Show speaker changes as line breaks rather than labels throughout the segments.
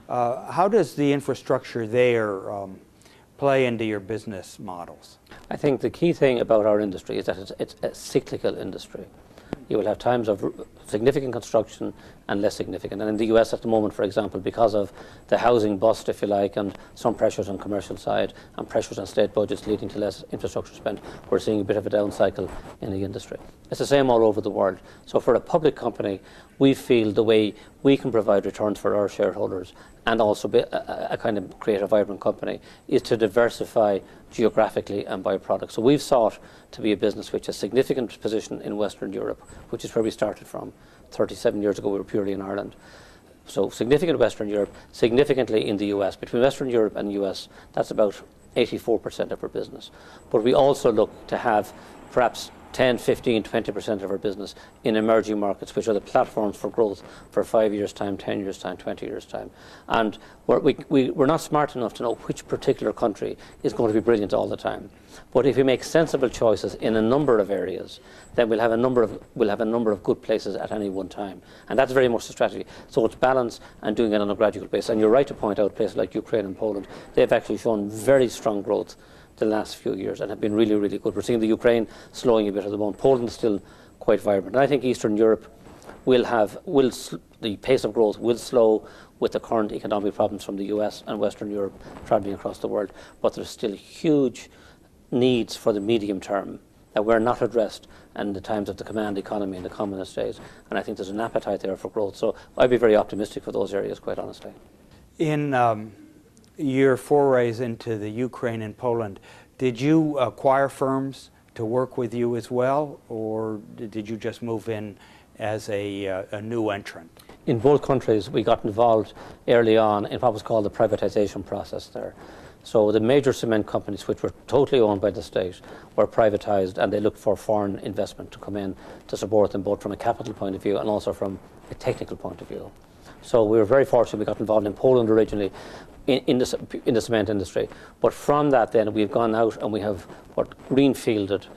How does the infrastructure there play into your business models?
I think the key thing about our industry is that it's a cyclical industry. You will have times of significant construction and less significant. And in the US at the moment, for example, because of the housing bust, if you like, and some pressures on commercial side and pressures on state budgets leading to less infrastructure spend, we're seeing a bit of a down cycle in the industry. It's the same all over the world. So for a public company, we feel the way we can provide returns for our shareholders and also be a kind of create a vibrant company is to diversify geographically and by product. So we've sought to be a business which has significant position in Western Europe, which is where we started from. 37 years ago we were purely in Ireland. So significant Western Europe, significantly in the US. Between Western Europe and US, that's about 84% of our business. But we also look to have perhaps 10, 15, 20% of our business in emerging markets, which are the platforms for growth for 5 years' time, 10 years' time, 20 years' time. And we're not smart enough to know which particular country is going to be brilliant all the time. But if we make sensible choices in a number of areas, then we'll have a number of good places at any one time. And that's very much the strategy. So it's balance and doing it on a gradual basis. And you're right to point out places like Ukraine and Poland. They've actually shown very strong growth the last few years and have been really, really good. We're seeing the Ukraine slowing a bit at the moment. Poland is still quite vibrant. And I think Eastern Europe the pace of growth will slow with the current economic problems from the US and Western Europe traveling across the world. But there's still huge needs for the medium term that were not addressed in the times of the command economy in the communist days. And I think there's an appetite there for growth. So I'd be very optimistic for those areas, quite honestly.
In your forays into the Ukraine and Poland, did you acquire firms to work with you as well, or did you just move in as a new entrant?
In both countries, we got involved early on in what was called the privatization process there. So the major cement companies, which were totally owned by the state, were privatized, and they looked for foreign investment to come in to support them, both from a capital point of view and also from a technical point of view. So we were very fortunate. We got involved in Poland originally in the cement industry. But from that then we've gone out and we have greenfielded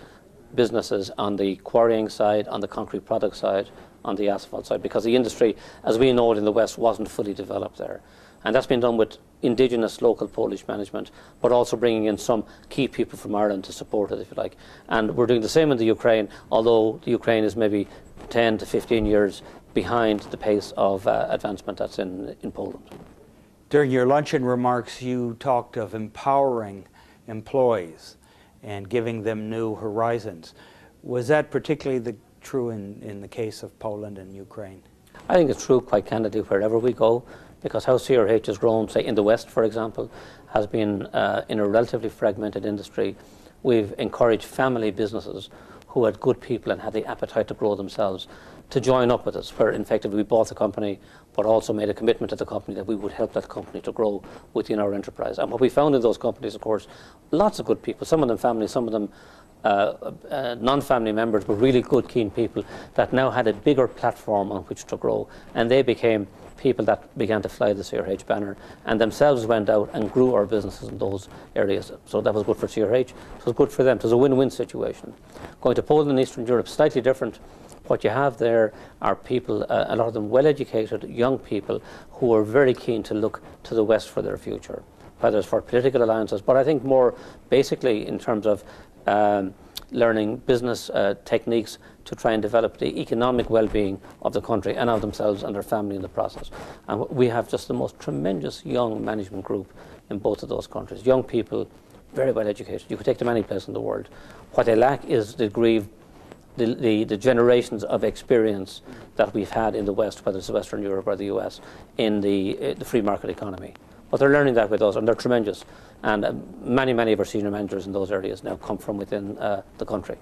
businesses on the quarrying side, on the concrete product side, on the asphalt side, because the industry, as we know it in the West, wasn't fully developed there. And that's been done with indigenous local Polish management, but also bringing in some key people from Ireland to support it, if you like. And we're doing the same in the Ukraine, although the Ukraine is maybe 10 to 15 years behind the pace of advancement that's in Poland.
During your luncheon remarks, you talked of empowering employees and giving them new horizons. Was that particularly true in the case of Poland and Ukraine?
I think it's true, quite candidly, wherever we go, because how CRH has grown, say in the West, for example, has been in a relatively fragmented industry. We've encouraged family businesses who had good people and had the appetite to grow themselves to join up with us, where in fact we bought the company but also made a commitment to the company that we would help that company to grow within our enterprise. And what we found in those companies, of course, lots of good people, some of them families, some of them non-family members, but really good, keen people that now had a bigger platform on which to grow. And they became people that began to fly the CRH banner and themselves went out and grew our businesses in those areas. So that was good for CRH, it was good for them. It was a win-win situation. Going to Poland and Eastern Europe, slightly different. What you have there are people, a lot of them well-educated, young people who are very keen to look to the West for their future, whether it's for political alliances, but I think more basically in terms of learning business techniques to try and develop the economic well-being of the country and of themselves and their family in the process. And we have just the most tremendous young management group in both of those countries. Young people, very well educated. You could take them any place in the world. What they lack is the degree, the generations of experience that we've had in the West, whether it's Western Europe or the US, in the free market economy. But they're learning that with us, and they're tremendous. And many of our senior managers in those areas now come from within the country.